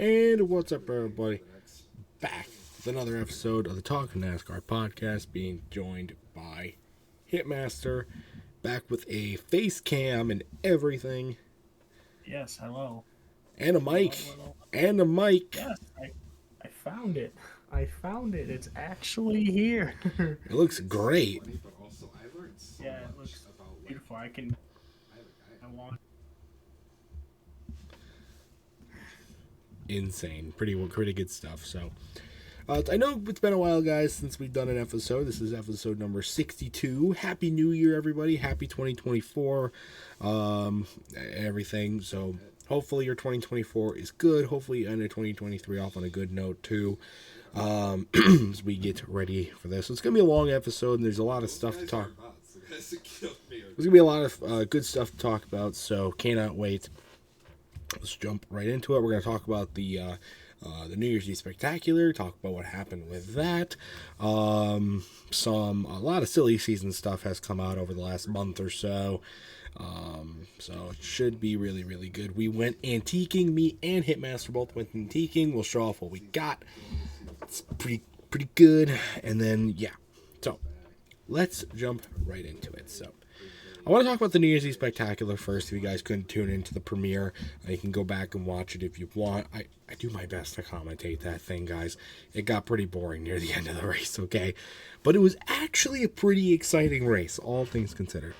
And what's up, everybody? Back with another episode of the Talking NASCAR podcast, being joined by Hitmaster, back with a face cam and everything, Yes, hello. and a Hello, mic, hello. and a mic. Yes, I found it. I found it. It's actually here. It looks great. Yeah, it looks beautiful. I want. Insane, pretty good stuff. So, I know it's been a while, guys, since we've done an episode. This is episode number 62. Happy New Year, everybody! Happy 2024. Everything. So, hopefully your 2024 is good. Hopefully you end 2023 off on a good note too. As we get ready for this, it's gonna be a long episode, and there's a lot of stuff to talk. There's gonna be a lot of good stuff to talk about. So, cannot wait. Let's jump right into it. We're going to talk about the New Year's Eve Spectacular, talk about what happened with that. A lot of silly season stuff has come out over the last month or so. So it should be really, really good. We went antiquing. Me and Hitmaster both went antiquing. We'll show off what we got. It's pretty good. And then, yeah. So let's jump right into it. So I want to talk about the New Year's Eve Spectacular first. If you guys couldn't tune into the premiere, you can go back and watch it if you want. I do my best to commentate that thing, guys. It got pretty boring near the end of the race, okay? But it was actually a pretty exciting race, all things considered.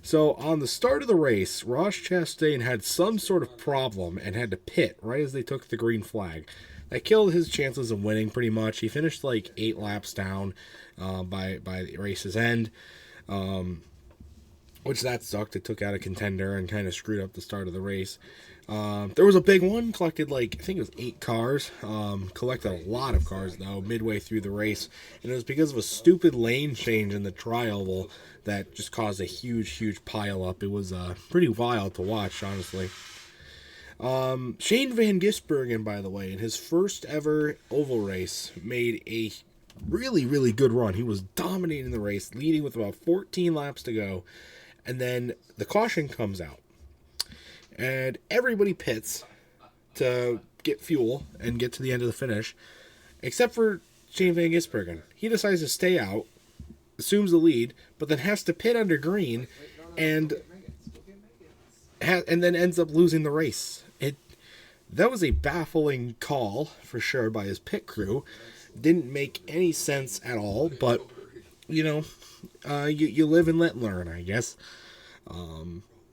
So on the start of the race, Ross Chastain had some sort of problem and had to pit right as they took the green flag. That killed his chances of winning pretty much. He finished like 8 laps down by the race's end. Which that sucked. It took out a contender and kind of screwed up the start of the race. There was a big one, collected I think it was 8 cars. Collected a lot of cars, though, midway through the race. And it was because of a stupid lane change in the tri-oval that just caused a huge pile up. It was pretty wild to watch, honestly. Shane Van Gisbergen, by the way, in his first ever oval race, made a really good run. He was dominating the race, leading with about 14 laps to go. And then the caution comes out. And everybody pits to get fuel and get to the end of the finish. Except for Shane Van Gisbergen. He decides to stay out, assumes the lead, but then has to pit under green and then ends up losing the race. That was a baffling call, for sure, by his pit crew. Didn't make any sense at all, but you live and let learn, I guess.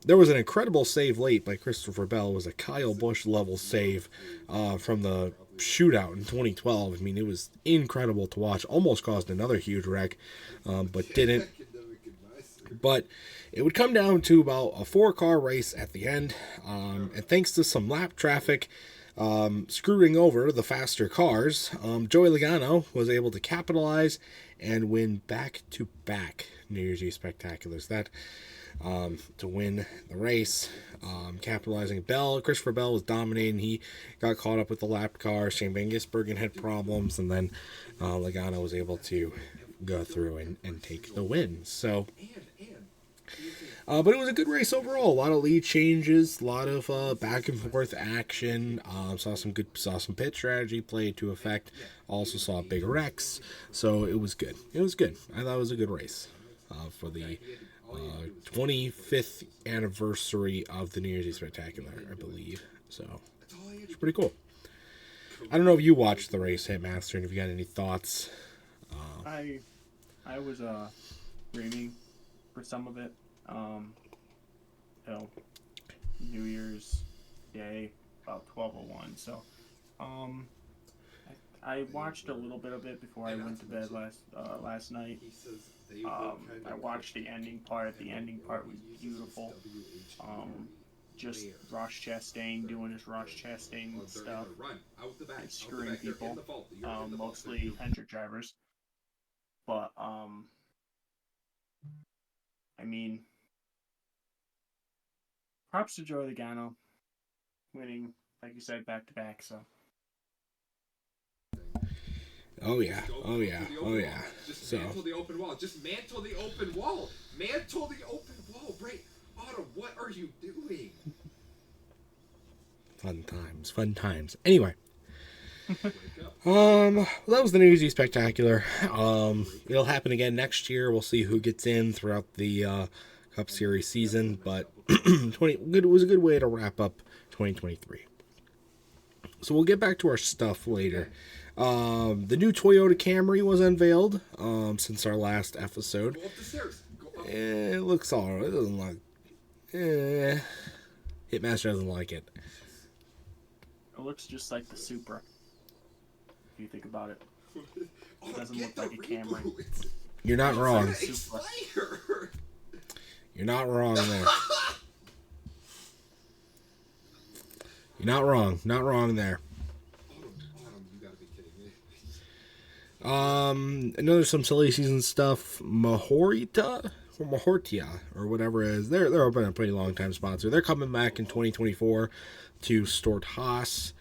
There was an incredible save late by Christopher Bell. It was a Kyle Busch level save from the shootout in 2012. I mean, it was incredible to watch. Almost caused another huge wreck, but didn't. But it would come down to about a 4-car race at the end, and thanks to some lap traffic screwing over the faster cars, Joey Logano was able to capitalize and win back-to-back New Year's Eve Spectaculars. That to win the race, capitalizing. Christopher Bell was dominating. He got caught up with the lap car. Shane Van Gisbergen had problems, and then Logano was able to go through and take the win. So, but it was a good race overall. A lot of lead changes, a lot of back and forth action. Saw some pit strategy play to effect. Also saw big wrecks. So it was good. I thought it was a good race for the 25th anniversary of the New Year's Eve Spectacular, I believe. So it's pretty cool. I don't know if you watched the race, Hitmaster, and if you got any thoughts. I was streaming for some of it. New Year's Day, about 12:01. So, I watched a little bit of it before I went to bed last night. I watched the ending part. The ending part was beautiful. Just Ross Chastain doing his Ross Chastain stuff, and screwing people, mostly Hendrick drivers. But I mean, props to Joey Logano winning, like you said, back to back. So. Oh yeah. Just mantle the open wall. Just mantle the open wall. Mantle the open wall. Right. Autumn, what are you doing? Fun times, fun times. Anyway. That was the New Year's Eve Spectacular. It'll happen again next year. We'll see who gets in throughout the Cup Series season, but it was a good way to wrap up 2023. So we'll get back to our stuff later. The new Toyota Camry was unveiled since our last episode. It looks alright. It doesn't look. Hitmaster doesn't like it. It looks just like the Supra. If you think about it, it doesn't look like a Camry. You're not wrong. You're not wrong there. You're not wrong. Not wrong there. Another some silly season stuff. Mahortia or whatever it is. They're been a pretty long time sponsor. They're coming back in 2024 to Stort Haas.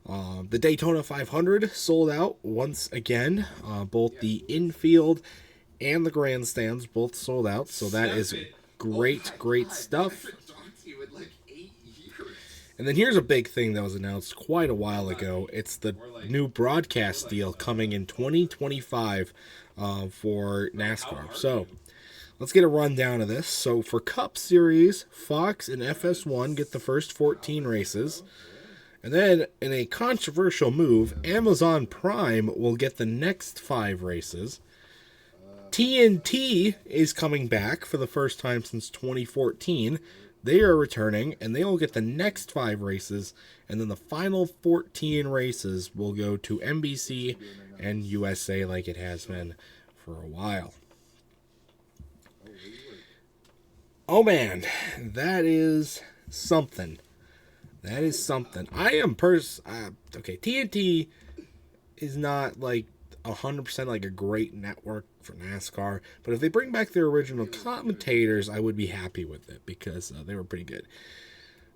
The Daytona 500 sold out once again. Both the infield and the grandstands both sold out. So that is great stuff. And then here's a big thing that was announced quite a while ago. It's the new broadcast deal coming in 2025 for NASCAR. So let's get a rundown of this. So for Cup Series, Fox and FS1 get the first 14 races. And then, in a controversial move, Amazon Prime will get the next 5 races. TNT is coming back for the first time since 2014. They are returning, and they will get the next 5 races. And then the final 14 races will go to NBC and USA like it has been for a while. Oh man, that is something. That is something. Okay, TNT is not like 100% like a great network for NASCAR, but if they bring back their original commentators, I would be happy with it because they were pretty good.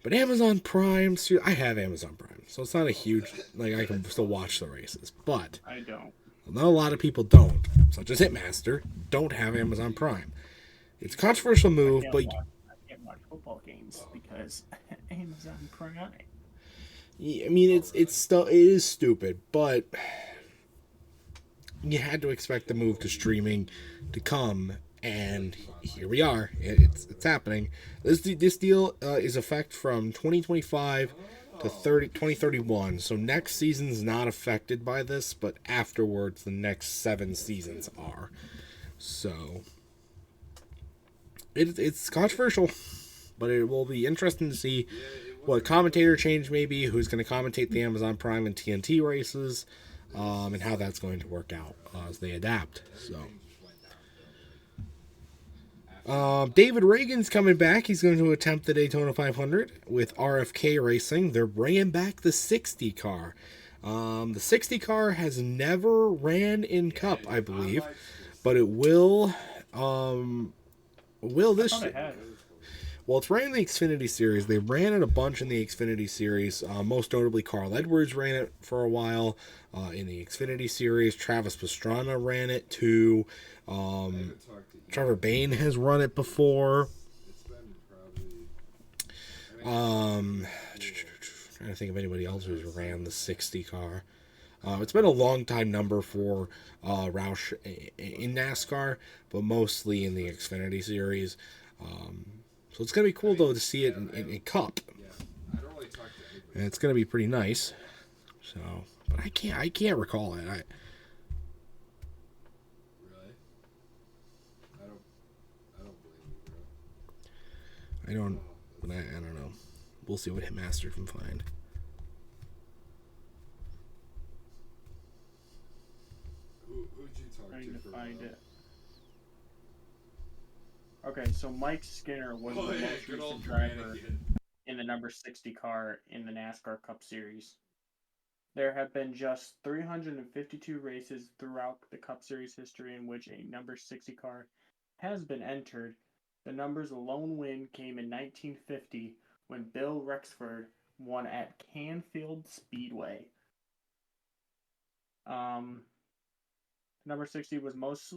But Amazon Prime, I have Amazon Prime, so it's not a huge, like I can still watch the races, but I don't. Not a lot of people don't, such as Hitmaster, don't have Amazon Prime. It's a controversial move, but I can't watch football games because Amazon Prime. I mean, it is stupid, but you had to expect the move to streaming to come, and here we are. It's happening. This deal is effect from 2025 to 2031. So next season's not affected by this, but afterwards the next 7 seasons are. So it's controversial, but it will be interesting to see what commentator change may be, who's going to commentate the Amazon Prime and TNT races, and how that's going to work out as they adapt. So, David Reagan's coming back. He's going to attempt the Daytona 500 with RFK Racing. They're bringing back the 60 car. The 60 car has never ran in Cup, I believe, but it will this year. Well, it's ran in the Xfinity Series. They ran it a bunch in the Xfinity Series. Most notably, Carl Edwards ran it for a while in the Xfinity Series. Travis Pastrana ran it too. Trevor Bayne has run it before. Trying to think of anybody else who's ran the 60 car. It's been a long time number for Roush in NASCAR, but mostly in the Xfinity Series. So it's going to be cool, though, to see it in Cup. And it's going to be pretty nice. So, but I can't recall it. Really? I don't believe you, bro. I don't know. We'll see what Hitmaster can find. Who'd you talk Trying to for find it. Okay, so Mike Skinner was the most recent driver in the number 60 car in the NASCAR Cup Series. There have been just 352 races throughout the Cup Series history in which a number 60 car has been entered. The number's lone win came in 1950 when Bill Rexford won at Canfield Speedway. Number 60 was most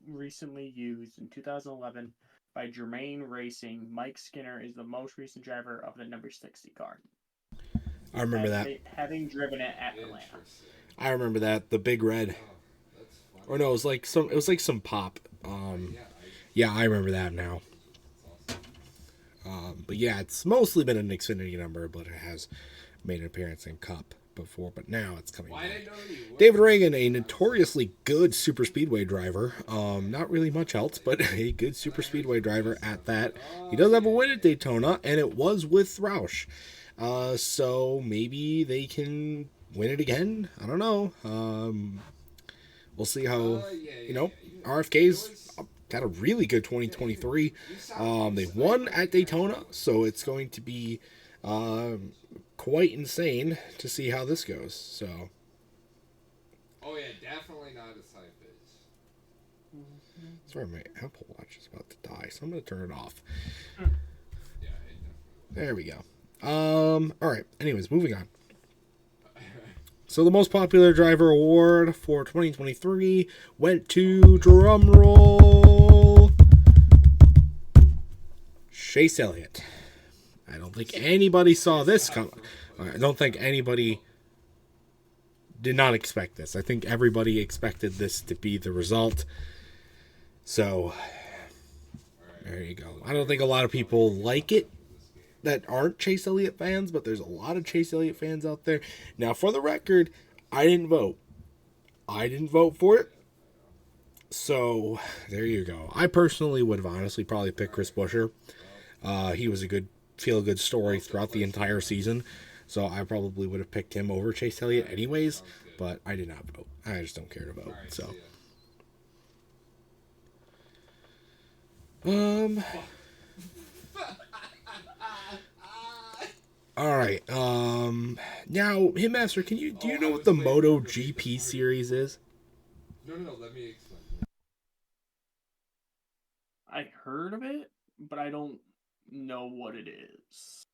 recently used in 2011 by Germain Racing. Mike Skinner is the most recent driver of the number 60 car. I remember that. Having driven it at Atlanta. I remember that. The Big Red. Or no, it was like some pop. Yeah, I remember that now. But yeah, it's mostly been an Xfinity number, but it has made an appearance in Cup before, but now it's coming back. David Reagan, a notoriously good super speedway driver. Not really much else, but a good super speedway driver at that. He does have a win at Daytona, and it was with Roush. So maybe they can win it again. I don't know. We'll see how, RFK's had a really good 2023. They won at Daytona, so it's going to be quite insane to see how this goes. So. Oh yeah, definitely not a side pitch. Sorry, my Apple Watch is about to die, so I'm going to turn it off. Yeah, there we go. All right. Anyways, moving on. So the most popular driver award for 2023 went to, drumroll, Chase Elliott. I don't think anybody saw this come. I don't think anybody did not expect this. I think everybody expected this to be the result. So there you go. I don't think a lot of people like it that aren't Chase Elliott fans, but there's a lot of Chase Elliott fans out there. Now, for the record, I didn't vote. I didn't vote for it. So, there you go. I personally would have honestly probably picked Chris Buescher. He was a good, feel-good story throughout the entire season. So, I probably would have picked him over Chase Elliott anyways. But I did not vote. I just don't care to vote. So, all right. Now, Hitmaster, do you know what the MotoGP series is? No, let me explain. I heard of it, but I don't know what it is.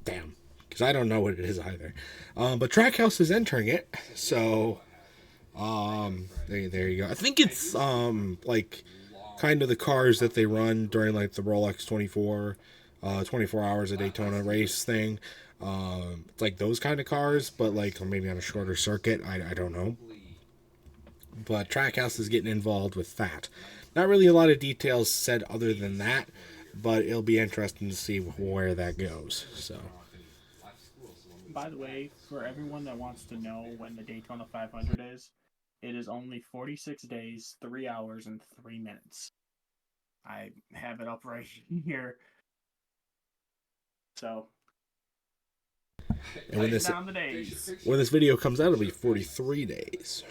Damn, because I don't know what it is either. But Trackhouse is entering it, so there you go. I think it's like kind of the cars that they run during like the Rolex 24 hours a Daytona race thing. It's like those kind of cars, but like maybe on a shorter circuit. I don't know. But Trackhouse is getting involved with that. Not really a lot of details said other than that, but it'll be interesting to see where that goes. So. By the way, for everyone that wants to know when the Daytona 500 is, it is only 46 days, 3 hours, and 3 minutes. I have it up right here. So, and when this video comes out, it'll be 43 days.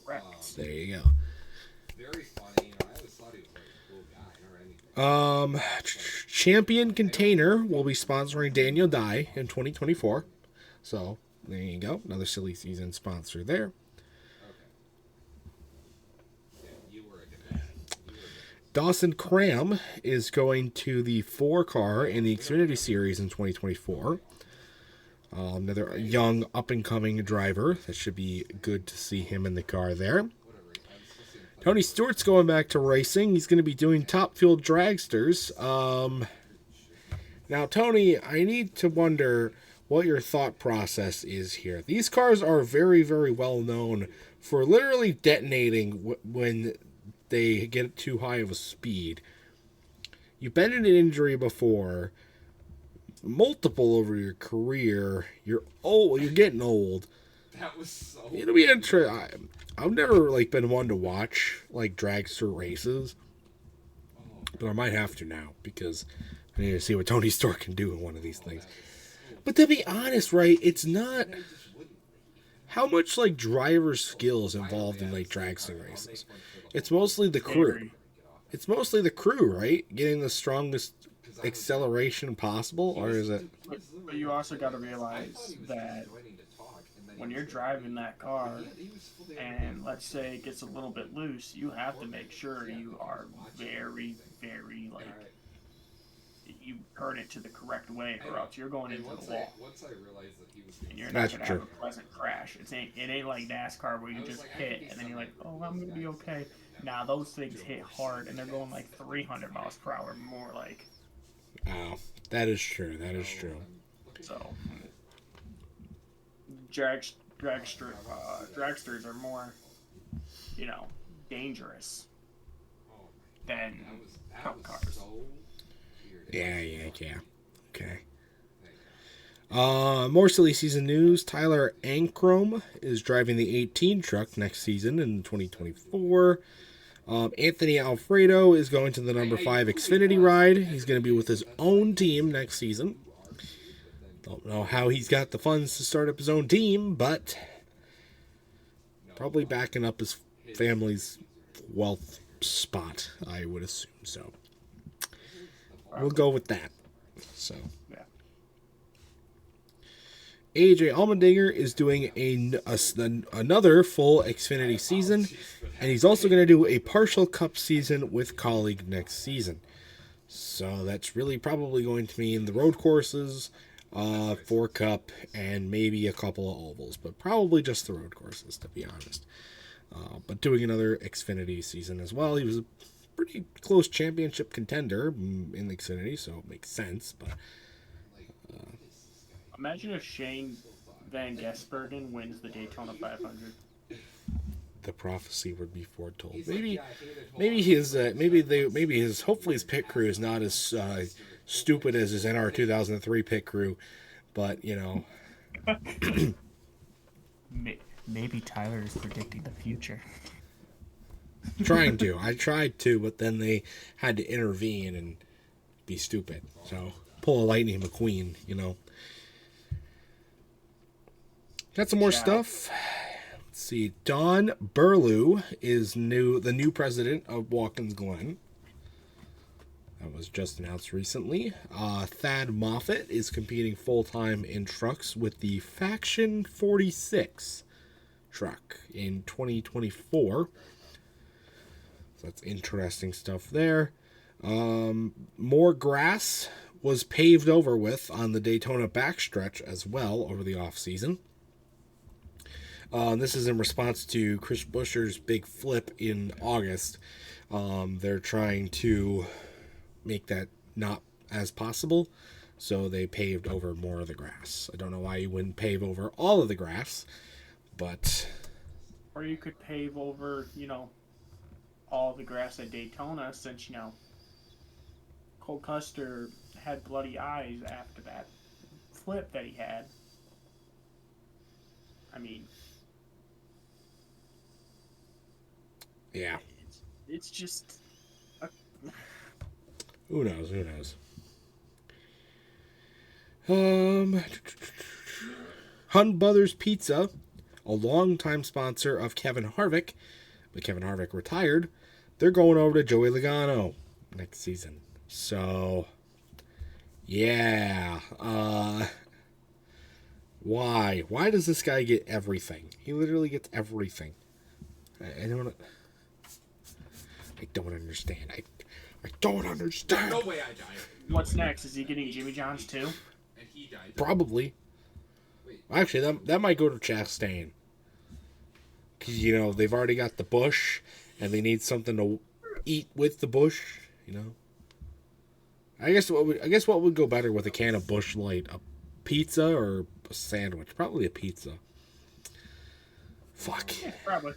Correct. There you go. Very funny. I always thought he was like a cool guy or anything. Champion Container will be sponsoring Daniel Dye in 2024. So there you go. Another silly season sponsor there. Dawson Cram is going to the 4-car in the Xfinity Series in 2024. Another young, up-and-coming driver. That should be good to see him in the car there. Tony Stewart's going back to racing. He's going to be doing Top Fuel Dragsters. Now, Tony, I need to wonder what your thought process is here. These cars are very, very well known for literally detonating when they get too high of a speed. You've been in an injury before, multiple over your career. You're old. You're getting old. That was so. It'll be interesting. I've never been one to watch dragster races, but I might have to now because I need to see what Tony Stewart can do in one of these things. But to be honest, right, it's not how much driver skills involved in dragster races. It's mostly the crew. It's mostly the crew, right? Getting the strongest acceleration possible, or is it? But you also got to realize that when you're driving that car, and let's say it gets a little bit loose, you have to make sure you are very, very you turn it to the correct way, or else you're going into the wall. And you're not gonna have a pleasant crash. It ain't like NASCAR where you just hit and then you're like, oh, I'm gonna be okay. Nah, those things hit hard and they're going 300 miles per hour more like. Oh, that is true. That is true. So, dragsters are more, dangerous than cup cars. Yeah. Okay. More silly season news. Tyler Ankrum is driving the 18 truck next season in 2024. Anthony Alfredo is going to the number 5 Xfinity ride. He's going to be with his own team next season. Don't know how he's got the funds to start up his own team, but probably backing up his family's wealth spot, I would assume so. We'll go with that. So, yeah. AJ Allmendinger is doing another full Xfinity season, and he's also going to do a partial Cup season with Colleague next season. So that's really probably going to mean the road courses, 4 Cup, and maybe a couple of ovals, but probably just the road courses, to be honest. But doing another Xfinity season as well. He was a pretty close championship contender in the Xfinity, so it makes sense. But imagine if Shane Van Gisbergen wins the Daytona 500. The prophecy would be foretold. Maybe his hopefully his pit crew is not as stupid as his NR 2003 pit crew, but Maybe Tyler is predicting the future. I tried to, but then they had to intervene and be stupid. So pull a Lightning McQueen, Got some more stuff. Let's see. Don Burlew is the new president of Watkins Glen. That was just announced recently. Thad Moffitt is competing full-time in trucks with the Faction 46 truck in 2024. So that's interesting stuff there. More grass was paved over with on the Daytona backstretch as well over the off-season. This is in response to Chris Buescher's big flip in August. They're trying to make that not as possible, so they paved over more of the grass. I don't know why you wouldn't pave over all of the grass, but... Or you could pave over, all the grass at Daytona, since, Cole Custer had bloody eyes after that flip that he had. I mean... Yeah. It's just... Who knows? Hunt Brothers Pizza, a longtime sponsor of Kevin Harvick, but Kevin Harvick retired. They're going over to Joey Logano next season. So, yeah. Why? Why does this guy get everything? He literally gets everything. I don't understand. I don't understand. No way I died. What's next? Is he getting Jimmy John's too? And he died. Probably. Actually, that might go to Chastain. Because, they've already got the Busch, and they need something to eat with the Busch, I guess what would go better with a can of Busch Light? A pizza or a sandwich? Probably a pizza. Fuck. Yeah, probably.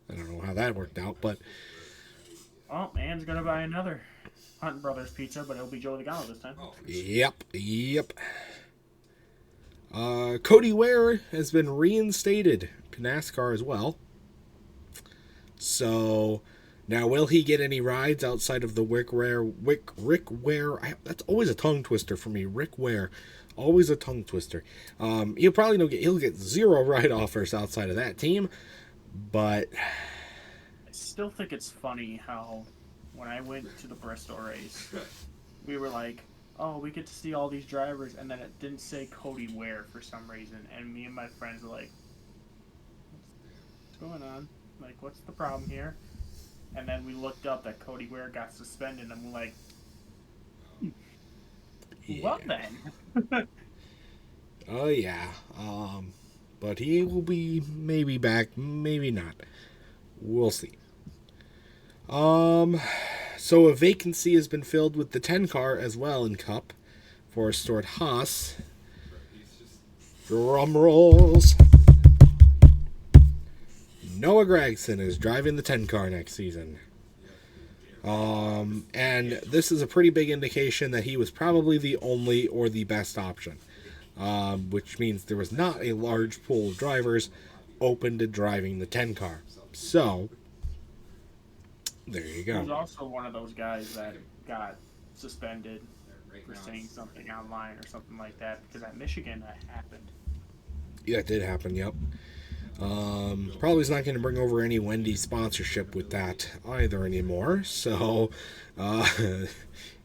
I don't know how that worked out, but... Oh, Ann's gonna buy another Hunt Brothers pizza, but it'll be Joey Logano this time. Yep. Cody Ware has been reinstated to NASCAR as well. So, now will he get any rides outside of the Rick Ware? That's always a tongue twister for me. Rick Ware, always a tongue twister. He'll get 0 ride offers outside of that team, but... I still think it's funny how when I went to the Bristol race, we were like, oh, we get to see all these drivers, and then it didn't say Cody Ware for some reason, and me and my friends were like, what's going on? Like, what's the problem here? And then we looked up that Cody Ware got suspended, and we're like, well then. Oh yeah. But he will be maybe back, maybe not. We'll see. So a vacancy has been filled with the 10 car as well in Cup for Stuart Haas. Drum rolls. Noah Gragson is driving the 10 car next season. And this is a pretty big indication that he was probably the only or the best option. Which means there was not a large pool of drivers open to driving the 10 car. So, there you go. He was also one of those guys that got suspended for saying something online or something like that, because at Michigan that happened. Yeah, it did happen, yep. Probably is not going to bring over any Wendy's sponsorship with that either anymore. So,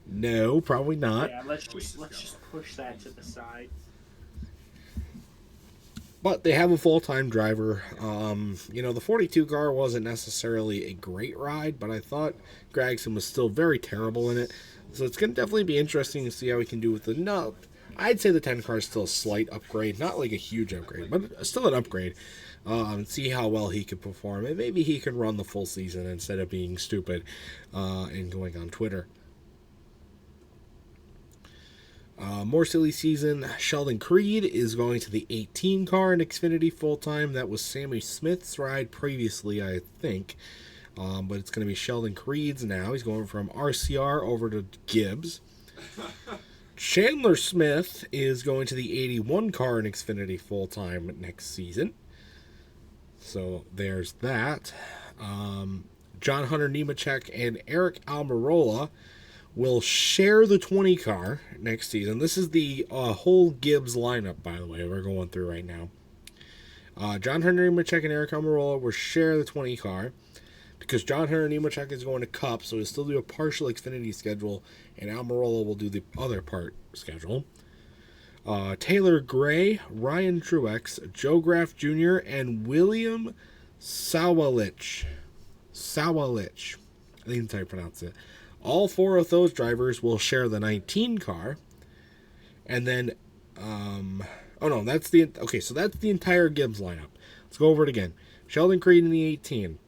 no, probably not. Yeah, let's just push that to the side. But they have a full-time driver. The 42 car wasn't necessarily a great ride, but I thought Gragson was still very terrible in it. So it's going to definitely be interesting to see how he can do with the nub. I'd say the 10 car is still a slight upgrade, not like a huge upgrade, but still an upgrade. See how well he could perform, and maybe he could run the full season instead of being stupid and going on Twitter. More silly season, Sheldon Creed is going to the 18 car in Xfinity full-time. That was Sammy Smith's ride previously, I think. But it's going to be Sheldon Creed's now. He's going from RCR over to Gibbs. Chandler Smith is going to the 81 car in Xfinity full-time next season. So there's that. John Hunter Nemechek and Eric Almirola will share the 20 car next season. This is the whole Gibbs lineup, by the way, we're going through right now. John Hunter Nemechek and Eric Almirola will share the 20 car because John Hunter Nemechek is going to Cup, so he'll still do a partial Xfinity schedule, and Almirola will do the other part schedule. Taylor Gray, Ryan Truex, Joe Graff Jr., and William Sawalich. I think that's how you pronounce it. All four of those drivers will share the 19 car. And then, that's the entire Gibbs lineup. Let's go over it again. Sheldon Creed in the 18.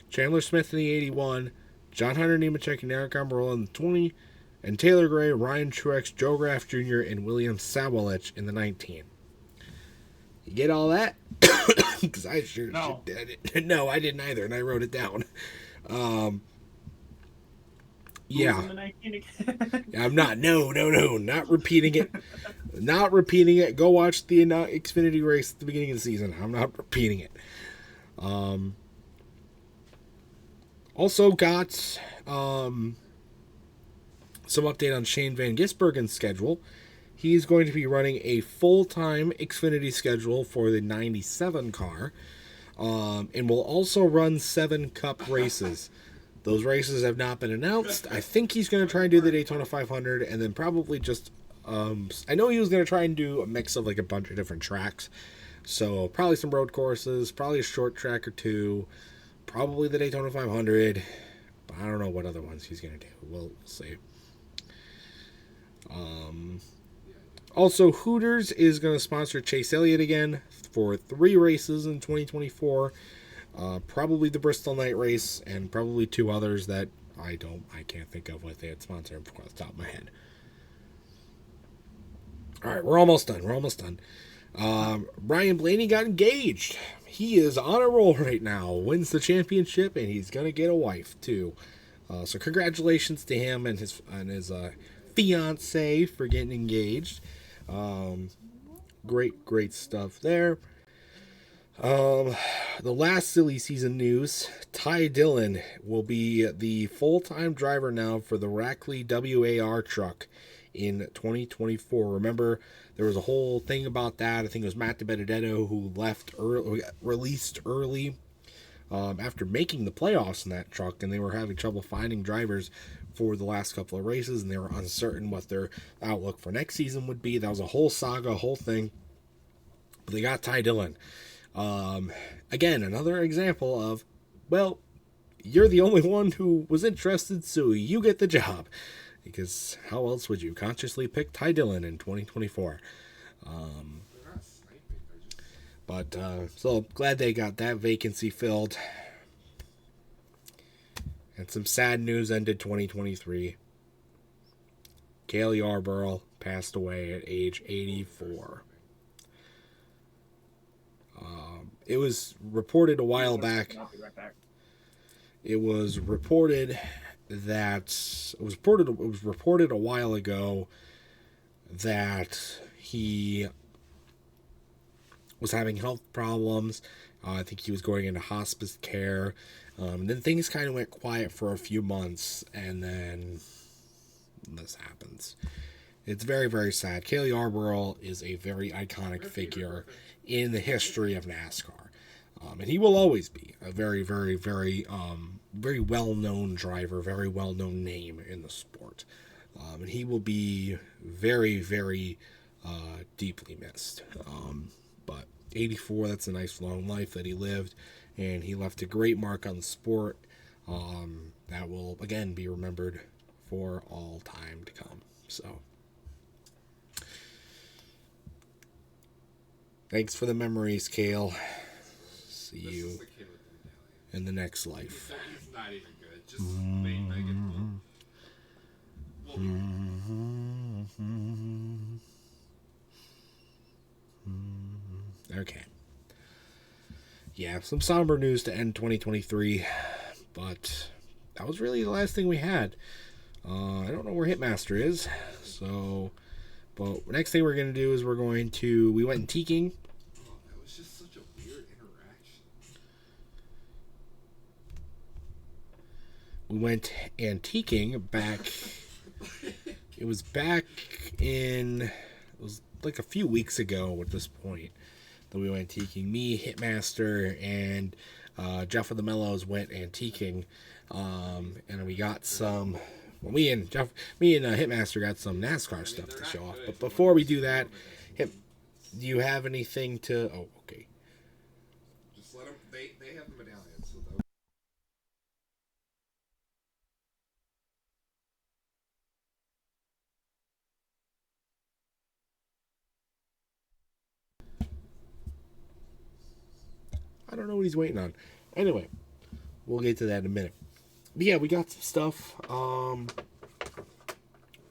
Chandler Smith in the 81. John Hunter Nemechek and Eric Almirola in the 20. And Taylor Gray, Ryan Truex, Joe Graff Jr., and William Sawalich in the 19. You get all that? Because I sure did. No, I didn't either, and I wrote it down. Yeah. I'm not. No. Not repeating it. Not repeating it. Go watch the Xfinity race at the beginning of the season. I'm not repeating it. Also got some update on Shane Van Gisbergen's schedule. He's going to be running a full-time Xfinity schedule for the 97 car, and will also run 7 Cup races. Those races have not been announced. I think he's going to try and do the Daytona 500, and then probably just... I know he was going to try and do a mix of like a bunch of different tracks. So probably some road courses, probably a short track or two, probably the Daytona 500. But I don't know what other ones he's going to do. We'll see. Also, Hooters is going to sponsor Chase Elliott again for 3 races in 2024. Probably the Bristol Night Race and probably 2 others that I can't think of what they had sponsored off the top of my head. All right, we're almost done. Ryan Blaney got engaged. He is on a roll right now. Wins the championship, and he's gonna get a wife too. So congratulations to him and his fiance for getting engaged. Great stuff there. The last silly season news, Ty Dillon will be the full-time driver now for the Rackley WAR truck in 2024. Remember, there was a whole thing about that. I think it was Matt DiBenedetto who released early after making the playoffs in that truck, and they were having trouble finding drivers for the last couple of races, and they were uncertain what their outlook for next season would be. That was a whole saga, a whole thing. But they got Ty Dillon. Again, another example of, well, you're the only one who was interested, so you get the job. Because how else would you consciously pick Ty Dillon in 2024? So glad they got that vacancy filled. And some sad news ended 2023. Cale Yarborough passed away at age 84. it was reported a while back. I'll be right back. It was reported a while ago that he was having health problems. I think he was going into hospice care. Then things kind of went quiet for a few months, and then this happens. It's very, very sad. Cale Yarborough is a very iconic figure in the history of NASCAR. And he will always be a very, very, very, very well-known driver, very well-known name in the sport. And he will be very, very deeply missed. But 84, that's a nice long life that he lived, and he left a great mark on the sport that will, again, be remembered for all time to come. So, thanks for the memories, Cale. See you in the next life. He's not even good. Just Megan. Okay. Yeah, some somber news to end 2023, but that was really the last thing we had. I don't know where Hitmaster is, so, but next thing we're going to do is we went antiquing. That was just such a weird interaction. We went antiquing back, it was like a few weeks ago at this point that we went antiquing. Me, Hitmaster, and Jeffofthemellows went antiquing, and we got some. Well, me and Hitmaster got some NASCAR stuff to show off. But before we do that, do you have anything to? Oh, okay. Just let them. They have the medallion, so I don't know what he's waiting on. Anyway, we'll get to that in a minute. But yeah, we got some stuff.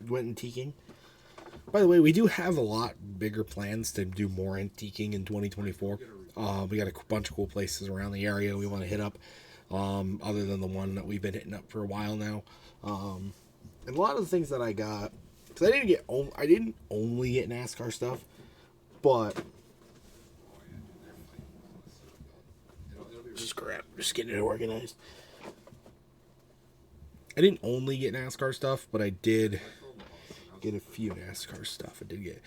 Went antiquing. By the way, we do have a lot bigger plans to do more antiquing in 2024. We got a bunch of cool places around the area we want to hit up, other than the one that we've been hitting up for a while now. And a lot of the things that I got, because I didn't only get NASCAR stuff, but just getting it organized. I didn't only get NASCAR stuff, but I did get a few NASCAR stuff. I did get,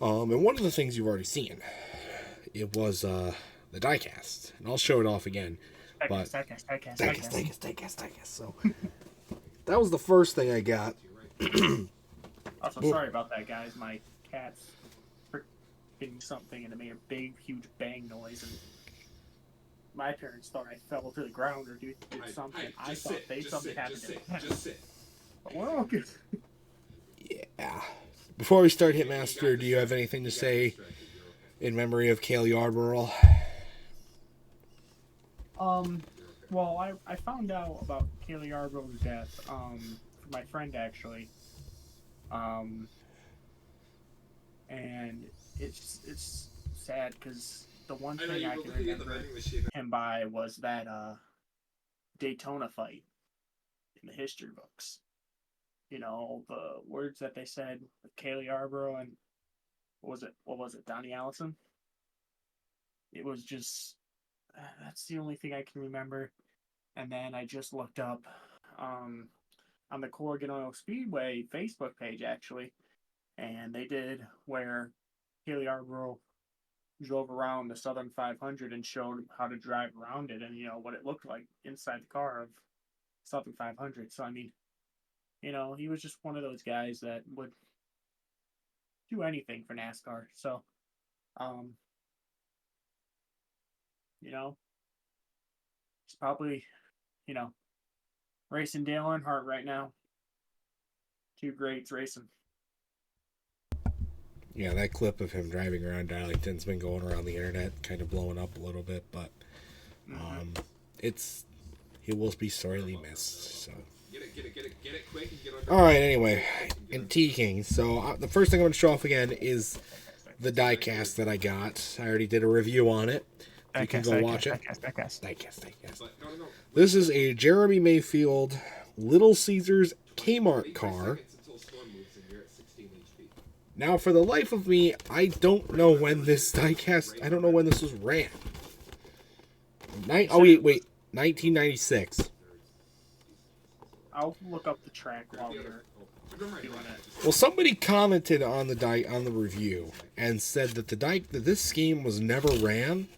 and one of the things you've already seen, it was the diecast, and I'll show it off again. Diecast. So that was the first thing I got. Also, sorry about that, guys. My cat's freaking something, and it made a big, huge bang noise, and my parents thought I fell to the ground or did something. I thought something happened to me. Just sit. But we're all good. Yeah. Before we start, Hitmaster, do you have anything to say in memory of Cale Yarborough? Well, I found out about Cale Yarborough's death from my friend, actually. And it's sad because the one thing I can remember him by was that Daytona fight in the history books. You know, the words that they said with Cale Yarborough and what was it, Donnie Allison? It was just that's the only thing I can remember. And then I just looked up on the Corrigan Oil Speedway Facebook page, actually, and they did where Cale Yarborough drove around the Southern 500 and showed how to drive around it and, you know, what it looked like inside the car of Southern 500. So, I mean, you know, he was just one of those guys that would do anything for NASCAR. So, you know, he's probably, you know, racing Dale Earnhardt right now. Two greats racing. Yeah, that clip of him driving around Darlington's been going around the internet, kind of blowing up a little bit, but he will be sorely missed. So. Get it quick and get on. All right, anyway, antiquing. So the first thing I'm going to show off again is the diecast that I got. I already did a review on it, You can go watch it. Diecast. No. This is a Jeremy Mayfield Little Caesars Kmart car. Until Storm moves and you're at 16 HP. Now, for the life of me, I don't know when this diecast... I don't know when this was ran. Oh, wait. 1996. I'll look up the track while we're doing it. Well, somebody commented on the review and said that that this game was never ran,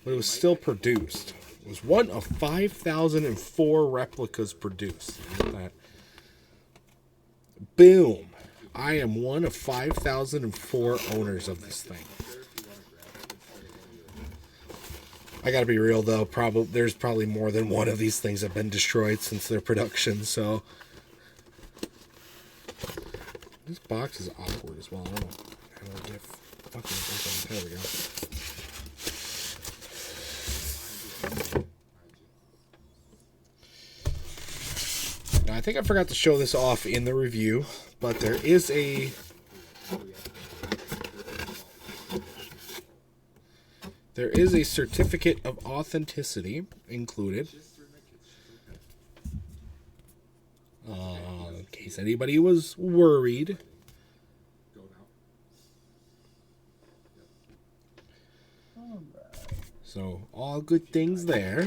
but it was still produced. It was one of 5,004 replicas produced. Look at that. Boom. I am one of 5,004 owners of this thing. I gotta be real though. There's probably more than one of these things have been destroyed since their production. So this box is awkward as well. I don't get fucking. There we go. Now, I think I forgot to show this off in the review, but there is a certificate of authenticity included. In case anybody was worried. So, all good things there.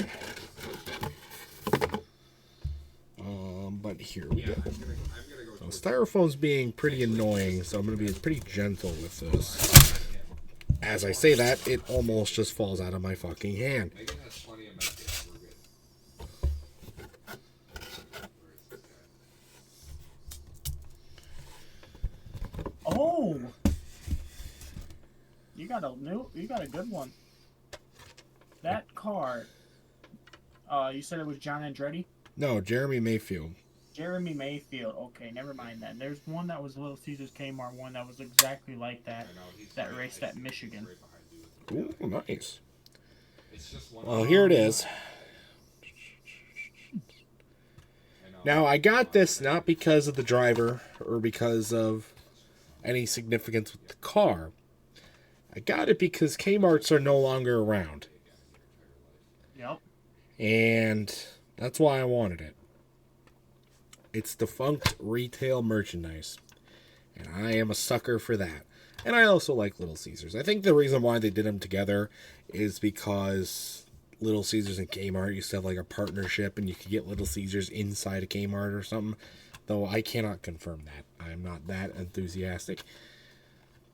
But here we go. So, Styrofoam's being pretty annoying, so I'm going to be pretty gentle with this. As I say that, it almost just falls out of my fucking hand. Oh, you got a good one. That car. You said it was John Andretti? No, Jeremy Mayfield. Jeremy Mayfield. Okay, never mind then. There's one that was Little Caesars Kmart, one that was exactly like that. That raced at Michigan. Ooh, nice. Well, here it is. Now, I got this not because of the driver or because of any significance with the car. I got it because Kmart's are no longer around. Yep. And that's why I wanted it. It's defunct retail merchandise. And I am a sucker for that. And I also like Little Caesars. I think the reason why they did them together is because Little Caesars and Kmart used to have like a partnership and you could get Little Caesars inside a Kmart or something. Though I cannot confirm that. I'm not that enthusiastic.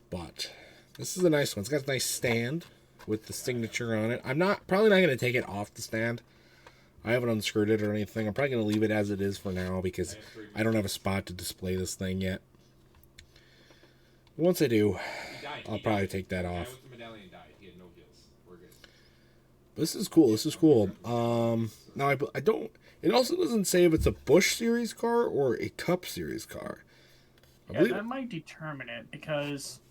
But this is a nice one. It's got a nice stand with the signature on it. I'm probably not going to take it off the stand. I haven't unscrewed it or anything. I'm probably going to leave it as it is for now because I don't have a spot to display this thing yet. Once I do, I'll probably take that off. This is cool. This is cool. Now I don't. It also doesn't say if it's a Busch Series car or a Cup Series car. Yeah, that might determine it because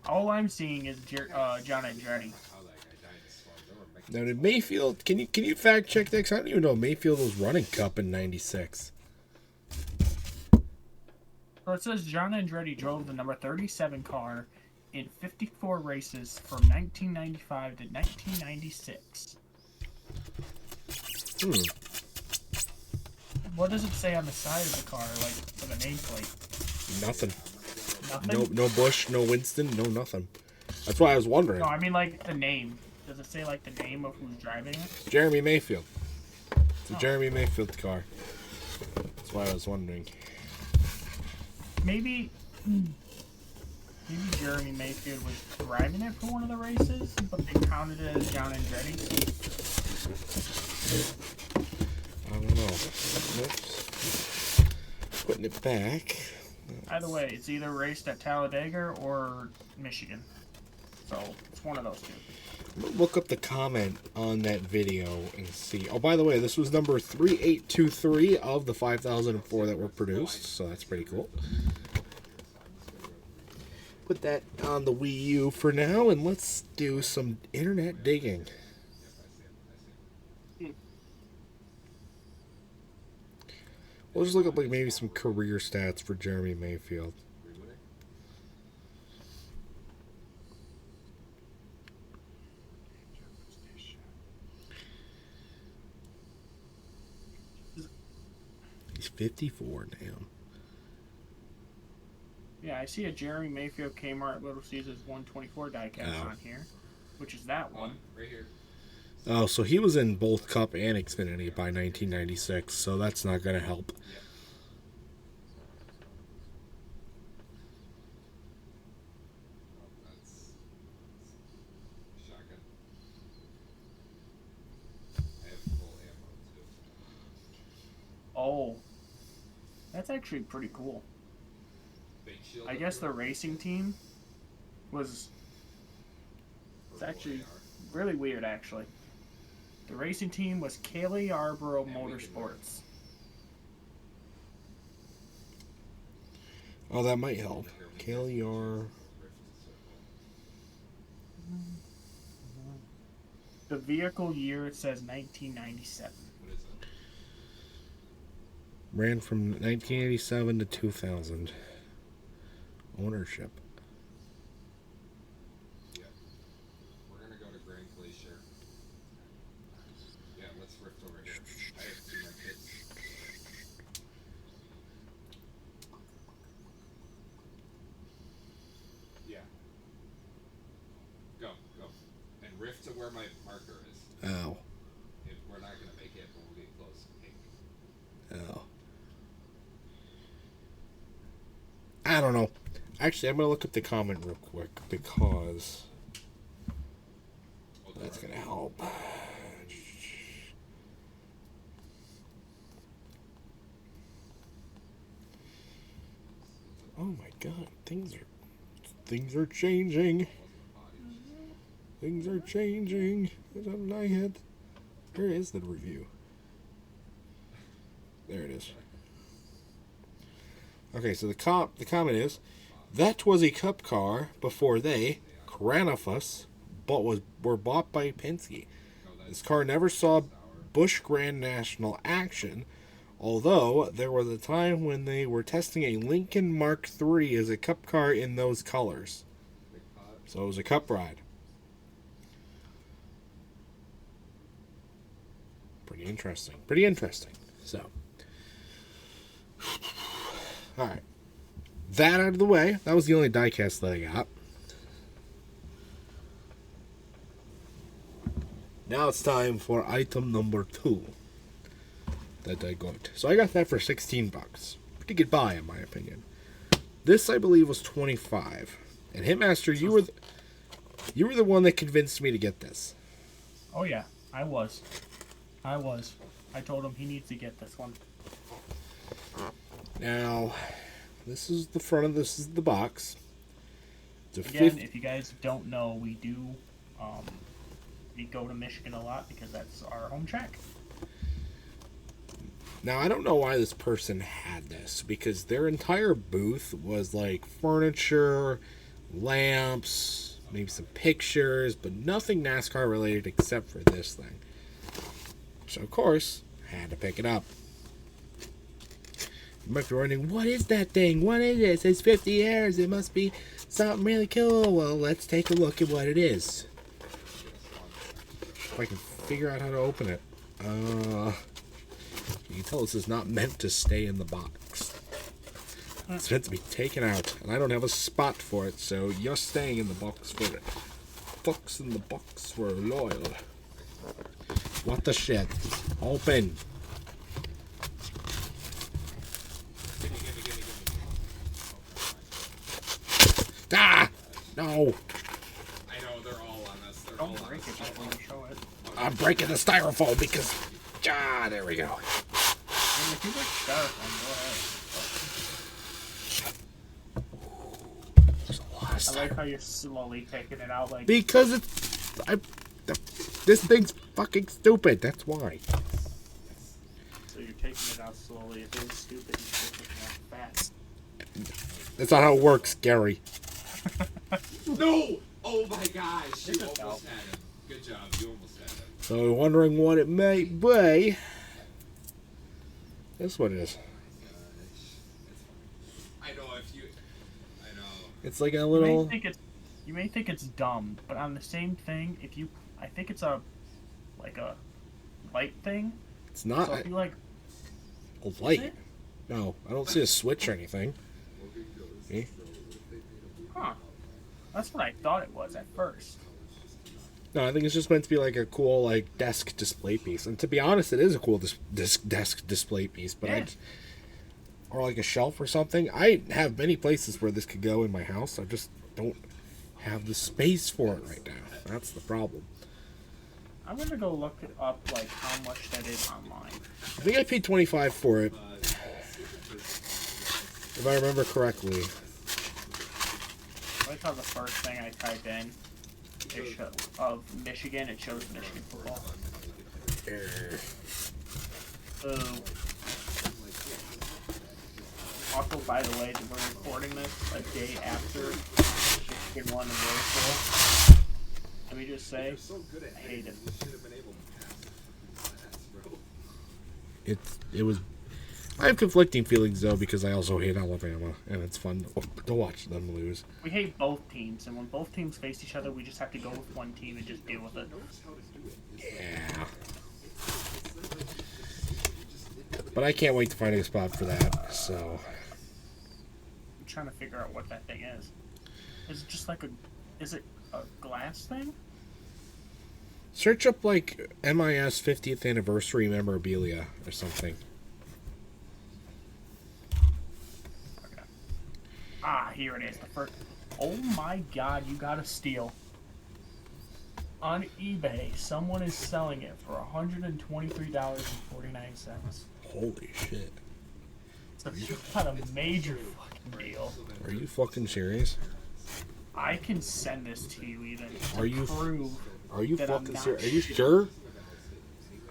all I'm seeing is John Andretti. Now, did Mayfield? Can you fact check that? 'Cause I don't even know if Mayfield was running Cup in '96. So it says John Andretti drove the number 37 car in 54 races from 1995 to 1996. What does it say on the side of the car, like for the nameplate? Nothing. Nothing? No Busch, no Winston, no nothing. That's why I was wondering. No, I mean like the name. Does it say like the name of who's driving it? Jeremy Mayfield. It's a Jeremy Mayfield car. That's why I was wondering. Maybe Jeremy Mayfield was driving it for one of the races, but they counted it as John Andretti. I don't know. Oops. Putting it back. Either way, it's either raced at Talladega or Michigan. So it's one of those two. I'm gonna look up the comment on that video and see. Oh, by the way, this was number 3823 of the 5,004 that were produced, so that's pretty cool. Put that on the Wii U for now, and let's do some internet digging. We'll just look up like maybe some career stats for Jeremy Mayfield. 54, damn. Yeah, I see a Jeremy Mayfield Kmart Little Caesars 124 diecast on here, which is that one. Right here. Oh, so he was in both Cup and Xfinity by 1996, so that's not going to help. Yeah. That's shotgun. I have full ammo too. Oh, that's actually pretty cool. Big shield. I guess the racing team was... It's actually really weird, actually. The racing team was Cale Yarborough Motorsports. Oh, that might help. Cale Yar. The vehicle year, it says 1997. What is it? Ran from 1987 to 2000. Ownership. Yeah. We're gonna go to Grand Glacier. Yeah, let's rift over here. I have to see my kids. Yeah. Go. And rift to where my marker is. Oh. If we're not gonna make it, but we'll get close. Oh. I don't know. Actually, I'm going to look up the comment real quick because that's going to help. Oh my god, things are changing. Things are changing. Where is the review? There it is. Okay, so the comment is, that was a Cup car before they, Cranafus, were bought by Penske. This car never saw Busch Grand National action, although there was a time when they were testing a Lincoln Mark III as a Cup car in those colors. So it was a Cup ride. Pretty interesting. So, alright. That out of the way. That was the only diecast that I got. Now it's time for item number 2 that I got. So I got that for $16. Pretty good buy, in my opinion. This, I believe, was $25. And Hitmaster, you were the one that convinced me to get this. Oh yeah, I was. I told him he needs to get this one. Now, this is the front of this is the box. Again, if you guys don't know, we go to Michigan a lot because that's our home track. Now, I don't know why this person had this, because their entire booth was like furniture, lamps, maybe some pictures, but nothing NASCAR related except for this thing. So, of course, I had to pick it up. You might be wondering, what is that thing? What is it? It says 50 years. It must be something really cool. Well, let's take a look at what it is. If I can figure out how to open it. You can tell this is not meant to stay in the box. It's meant to be taken out, and I don't have a spot for it, so you're staying in the box for it. Fucks in the box for loyal. What the shit? Open. Ah! No. I know, they're all on us. They're all Don't on break us. it before you show it. I'm breaking the styrofoam because... Ah, there we go. And if you like styrofoam, go ahead. There's a lot of I styrofoam. like how you're slowly taking it out like... Because it's... this thing's fucking stupid. That's why. So you're taking it out slowly. If it's stupid, you should take it out fast. That's not how it works, Garry. No! Oh my gosh, you This is almost help. had him. Good job, you almost had him. So you're wondering what it may be. That's what it is. I know It's like a You little... may think it's dumb, but on the same thing, I think it's a light thing. It's not So if you like, a is light. it? No, I don't see a switch or anything. See? Huh. That's what I thought it was at first. No, I think it's just meant to be like a cool like desk display piece. And to be honest, it is a cool desk display piece. But Yeah. or like a shelf or something. I have many places where this could go in my house. I just don't have the space for it right now. That's the problem. I'm gonna go look it up, like how much that is online. I think I paid $25 for it, if I remember correctly. I like how the first thing I type in is of Michigan, it shows Michigan football. So, also, by the way, that we're recording this a day after Michigan won the Rose Bowl. Let me just say, I hate it. It was. I have conflicting feelings though because I also hate Alabama, and it's fun to watch them lose. We hate both teams, and when both teams face each other, we just have to go with one team and just deal with it. Yeah. But I can't wait to find a spot for that. So. I'm trying to figure out what that thing is. Is it just like a? Is it a glass thing? Search up like MIS 50th anniversary memorabilia or something. Okay. Ah, here it is. The first. Oh my God! You got a steal. On eBay, someone is selling it for $123.49. Holy shit! So you got a major fucking deal. Are you fucking serious? I can send this to you even. Are you? Prove Are you that I'm fucking not serious? Are you shitting. sure?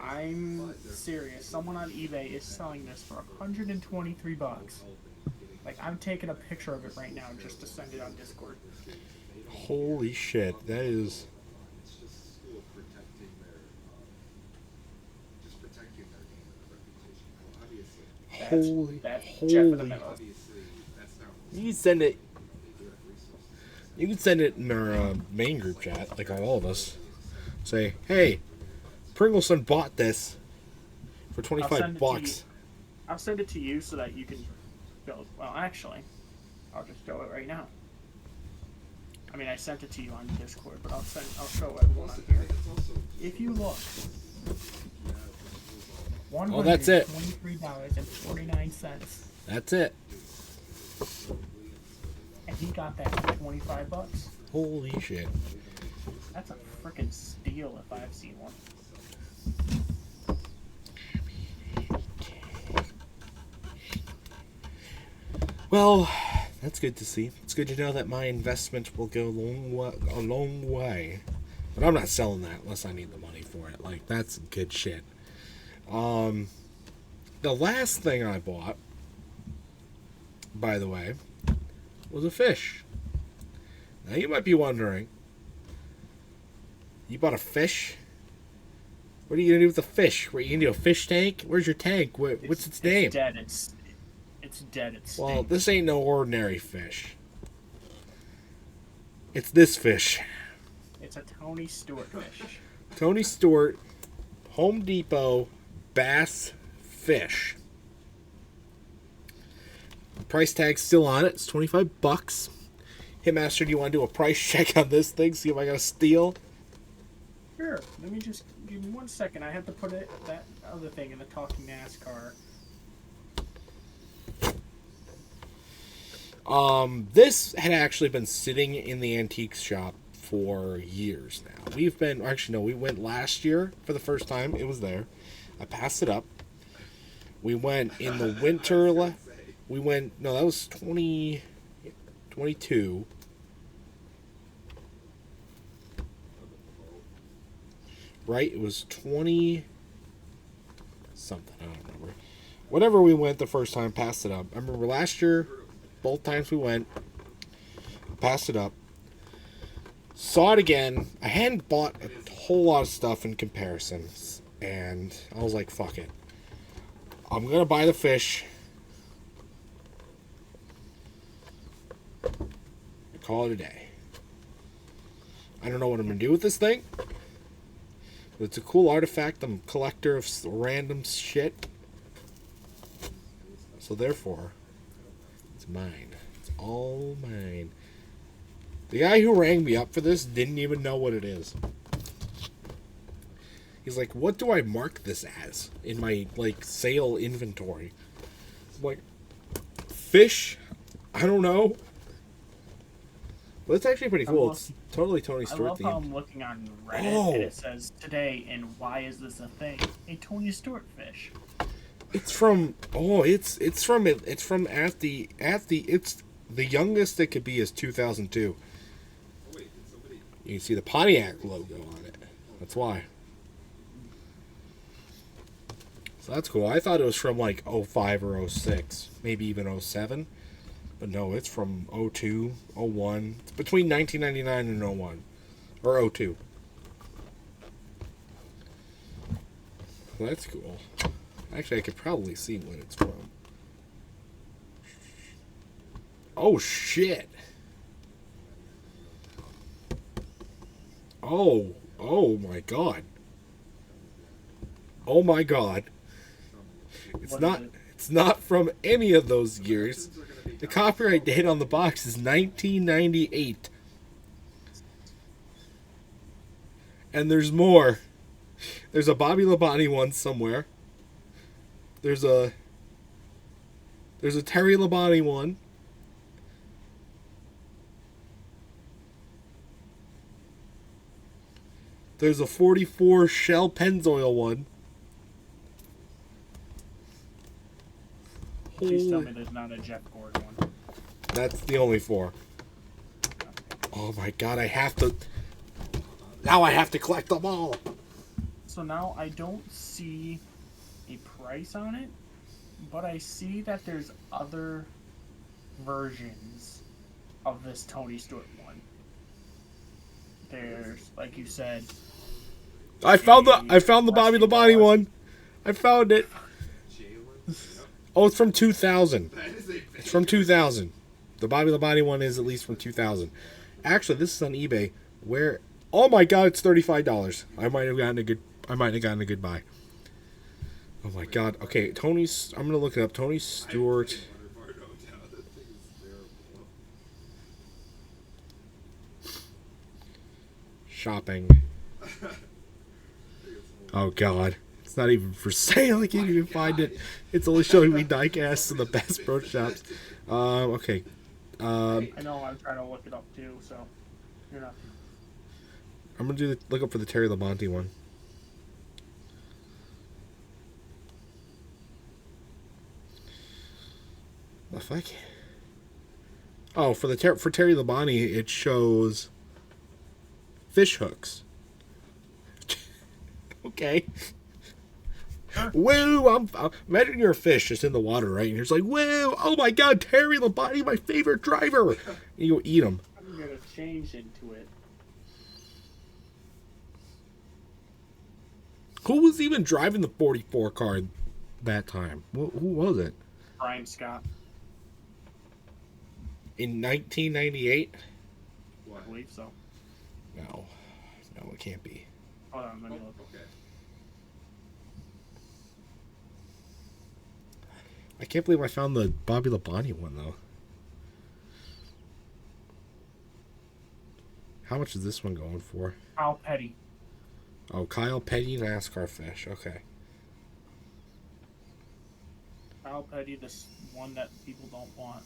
I'm serious. Someone on eBay is selling this for $123. Like, I'm taking a picture of it right now just to send it on Discord. Holy shit! That is. Holy. That's Holy. Jeffofthemellows. You can send it. You can send it in our main group chat, like all of us. Say, hey, Pringleson bought this for $25. I'll send it to you so that you can go. Well, actually, I'll just show it right now. I mean, I sent it to you on Discord, but I'll show everyone on here. If you look, Oh, that's it. $123.49. That's it. And he got that for $25. Holy shit. That's a freaking steal if I've seen one. Well, that's good to see. It's good to know that my investment will go a long way. But I'm not selling that unless I need the money for it. Like, that's good shit. The last thing I bought, by the way, was a fish. Now you might be wondering, you bought a fish? What are you gonna do with the fish? What, you gonna do a fish tank? Where's your tank? What's its name? It's dead. It's dead. It's Well, this ain't no ordinary fish. It's this fish. It's a Tony Stewart fish. Tony Stewart, Home Depot, bass fish. Price tag's still on it. It's $25. Hitmaster, do you want to do a price check on this thing? See if I got a steal? Sure. Let me just give me 1 second. I have to put that other thing in the talking NASCAR. This had actually been sitting in the antiques shop for years now. We went last year for the first time. It was there. I passed it up. We went in the winter. That was 2022. Right? It was 20 something. I don't remember. Whenever we went the first time, passed it up. I remember last year, both times we went, passed it up. Saw it again. I hadn't bought a whole lot of stuff in comparisons. And I was like, fuck it. I'm going to buy the fish. Call it a day. I don't know what I'm going to do with this thing. But it's a cool artifact. I'm a collector of random shit. So therefore, it's mine. It's all mine. The guy who rang me up for this didn't even know what it is. He's like, what do I mark this as in my, like, sale inventory? I'm like, fish? I don't know. But it's actually pretty cool. It's totally Tony Stewart themed. I love how I'm looking on Reddit and it says today, and why is this a thing? A Tony Stewart fish. It's from the youngest it could be is 2002. You can see the Pontiac logo on it. That's why. So that's cool. I thought it was from like 05 or 06, maybe even 07. But no, it's from 02, 01. It's between 1999 and 01. Or 02. Well, that's cool. Actually, I could probably see what it's from. Oh, shit. Oh my god. Oh my god. It's not from any of those years. The copyright date on the box is 1998. And there's more. There's a Bobby Labonte one somewhere. There's a Terry Labonte one. There's a 44 Shell Pennzoil one. Please tell me there's not a Jeff Gordon one. That's the only 4. Oh my god, now I have to collect them all. So now I don't see a price on it, but I see that there's other versions of this Tony Stewart one. There's, like you said, I found the Bobby Labonte one. I found it. Oh, it's from 2000. It's from 2000. The Bobby Labonte one is at least from 2000. Actually, this is on eBay. Where? Oh my god, it's $35. I might have gotten a good buy. Oh my god. Okay, I'm gonna look it up. Tony Stewart. Shopping. Oh god. It's not even for sale. I can't even find it. It's only showing me diecasts in the Bass Pro Shops. Okay. I know I'm trying to look it up too, so you're not. I'm gonna look up for the Terry Labonte one. The fuck? Oh, for Terry Labonte, it shows fish hooks. Okay. Woo! Imagine you're a fish just in the water, right? And you're just like, woo! Oh my god, Terry Labonte, my favorite driver! And you go eat him. I'm gonna change into it. Who was even driving the 44 car that time? Who was it? Brian Scott. In 1998? I believe so. No, it can't be. Hold on, let me look. Okay. I can't believe I found the Bobby Labonte one, though. How much is this one going for? Kyle Petty. Oh, Kyle Petty NASCAR fish. Okay. Kyle Petty, this one that people don't want.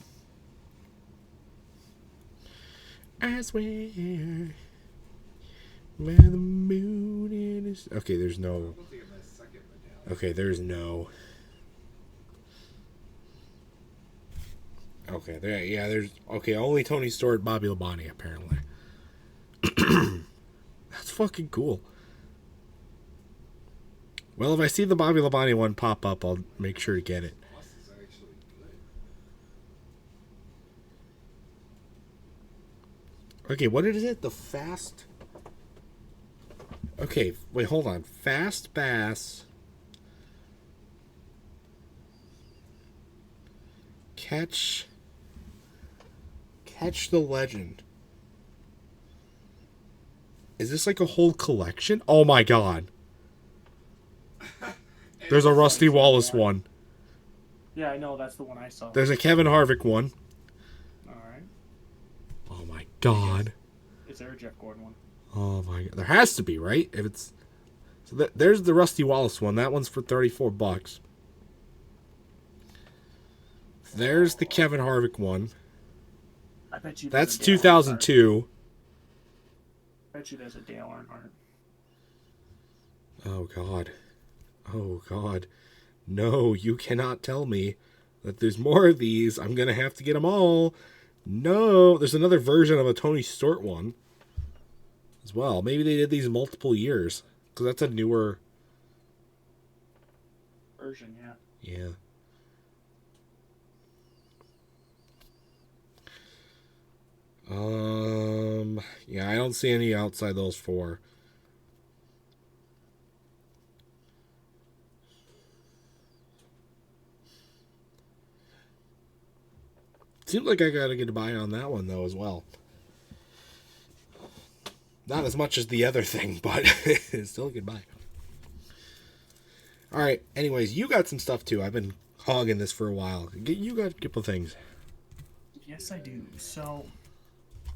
I swear, where the moon is. Okay, there's no. Okay, there's no. Okay, there's. Okay, only Tony Stewart, Bobby Labonte, apparently. That's fucking cool. Well, if I see the Bobby Labonte one pop up, I'll make sure to get it. Okay, what is it? The fast... Okay, wait, hold on. Fast Bass. Catch the Legend. Is this like a whole collection? Oh my god. There's a Rusty Wallace one. Yeah, I know. That's the one I saw. There's a Kevin Harvick one. All right. Oh my god. Is there a Jeff Gordon one? Oh my god. There has to be, right? If it's so there's the Rusty Wallace one. That one's for $34. There's the Kevin Harvick one. I bet you. That's there's a Dale 2002. I bet you there's a Dale Earnhardt. Oh god. Oh god. No, you cannot tell me that there's more of these. I'm going to have to get them all. No, there's another version of a Tony Stewart one as well. Maybe they did these multiple years because that's a newer Version, yeah. Yeah. Yeah, I don't see any outside those four. Seems like I gotta get a buy on that one though as well. Not as much as the other thing, but it's still a good buy. Alright, anyways, you got some stuff too. I've been hogging this for a while. You got a couple things. Yes, I do. So,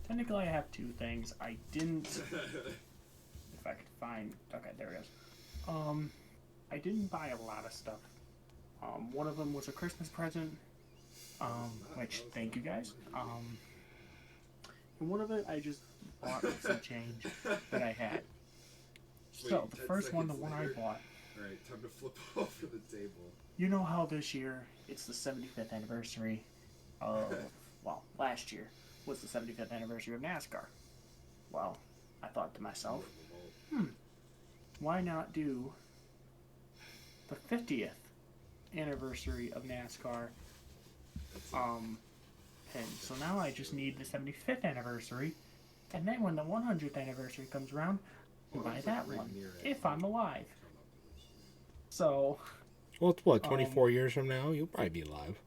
technically I have two things. I didn't... if I could find... Okay, there it is. I didn't buy a lot of stuff. One of them was a Christmas present. Which, thank you guys. And one of it I just bought with some change that I had. So, the first one, the one I bought. Alright, time to flip over the table. You know how this year, it's the 75th anniversary of, well, last year was the 75th anniversary of NASCAR. Well, I thought to myself, why not do the 50th anniversary of NASCAR pin? So now I just need the 75th anniversary, and then when the 100th anniversary comes around, I'll buy that one, if I'm alive. So... Well, it's what, 24 years from now? You'll probably be alive.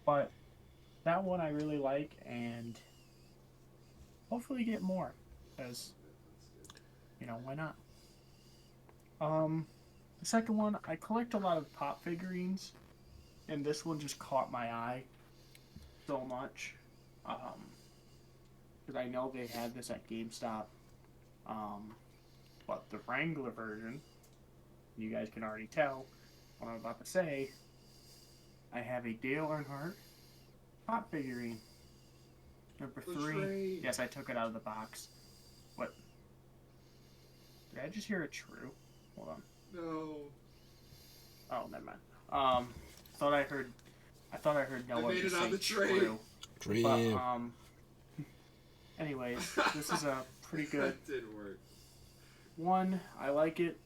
But that one I really like, and hopefully get more, because, you know, why not? The second one, I collect a lot of pop figurines, and this one just caught my eye so much, because I know they had this at GameStop, but the Wrangler version, you guys can already tell what I'm about to say. I have a Dale Earnhardt pop figurine. Number 3. Yes, I took it out of the box. What? Did I just hear a true? Hold on. No. Oh, never mind. Thought I heard Noah just say true. Dream. But, anyways, this is a pretty good That didn't work. one. I like it.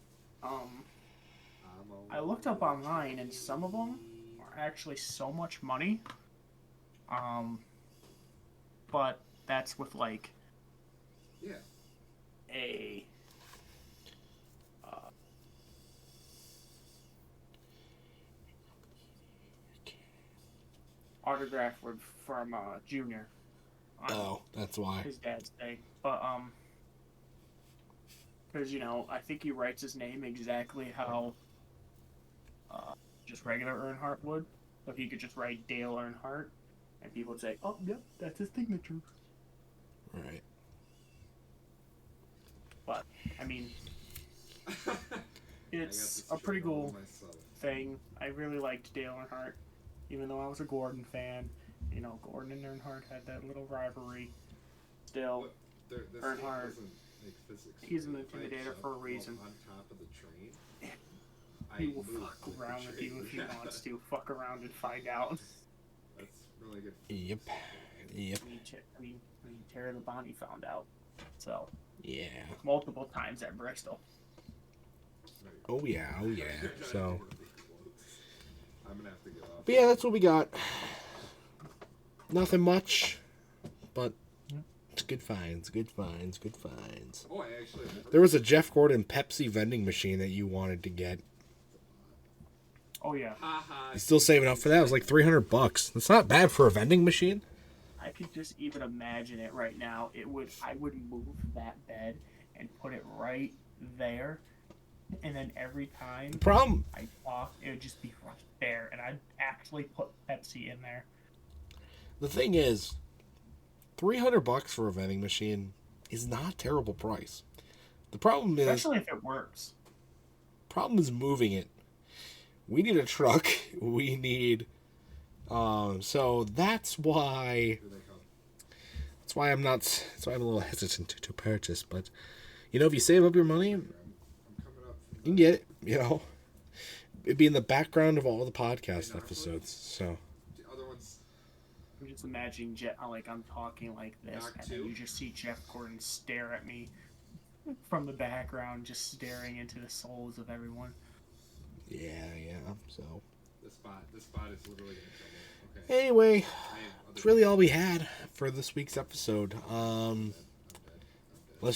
I looked up online, and some of them are actually so much money. But that's with like a autograph from Junior. Oh, that's why. His dad's day, but because you know, I think he writes his name exactly how just regular Earnhardt would. So he could just write Dale Earnhardt, and people would say, "Oh, yep, that's his signature." Right. But I mean, it's a pretty cool thing. I really liked Dale Earnhardt, even though I was a Gordon fan. You know, Gordon and Earnhardt had that little rivalry. Still, Earnhardt, he's an intimidator for a reason. On top of the train, He will fuck around with you if he wants to. Fuck around and find out. That's really good. Yep. I mean, Terry Labonte found out. So. Yeah. Multiple times at Bristol. Oh yeah. So. I'm gonna have to go off. But yeah, that's what we got. Nothing much, but it's good finds. Oh, I actually. There was a Jeff Gordon Pepsi vending machine that you wanted to get. Oh yeah. You still saving up for that? It was like $300. That's not bad for a vending machine. I could just even imagine it right now. I would move that bed and put it right there, and then every time The problem, I talk, it would just be right there, and I'd actually put Pepsi in there. the thing is, $300 for a vending machine is not a terrible price. The problem is, Especially if it works. moving it. We need a truck. We need, so that's why I'm not. That's why I'm a little hesitant to purchase. But if you save up your money, you can get it. It'd be in the background of all the podcast episodes. So I'm just imagining I'm talking like this, and then you just see Jeff Gordon stare at me from the background, just staring into the souls of everyone. yeah. So This spot is literally in trouble. Okay. anyway, that's really all we had for this week's episode. Unless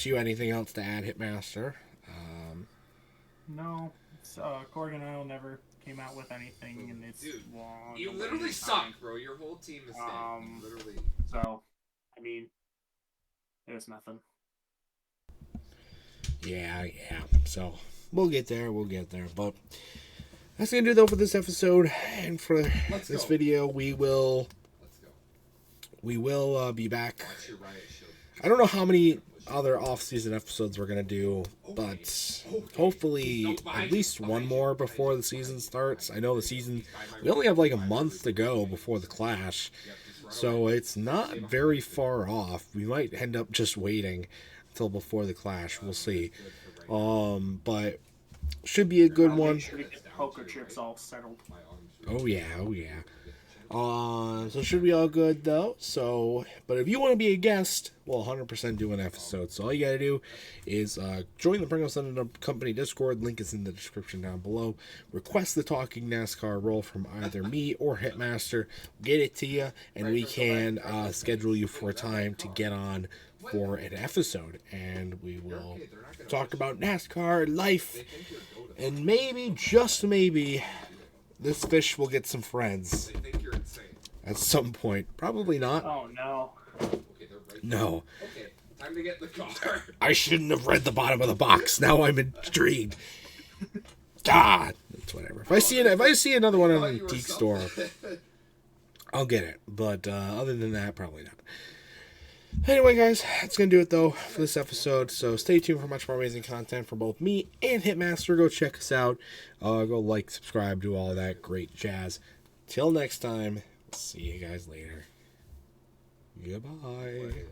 you have anything else to add, Hitmaster. No, Corgan Isle never came out with anything, and it's long. You literally suck, bro. Your whole team is dead. Literally. So, I mean, there's nothing. Yeah. So we'll get there. But that's gonna do though for this episode and for this video. We will be back. I don't know how many other off-season episodes we're gonna do, but hopefully at least one more before the season starts. I know we only have like a month to go before the Clash, so it's not very far off. We might end up just waiting until before the Clash. We'll see. But should be a good one. Make sure to get the poker chips all settled. Oh yeah. So should be all good though. So, but if you want to be a guest, we'll 100% do an episode. So all you gotta do is join the Pringles and Company Discord. Link is in the description down below. Request the Talking NASCAR role from either me or Hitmaster. Get it to you, and we can schedule you for a time to get on for an episode, and we will talk about NASCAR life, and maybe, just maybe, this fish will get some friends They think you're insane. at some point. Probably not. Oh no. Okay, they're right. No. Okay, time to get in the car. I shouldn't have read the bottom of the box. Now I'm intrigued. God, it's whatever. If I see another one in the antique store, I'll get it. But other than that, probably not. Anyway, guys, that's going to do it, though, for this episode. So stay tuned for much more amazing content from both me and Hitmaster. Go check us out. Go like, subscribe, do all that great jazz. Till next time, see you guys later. Goodbye.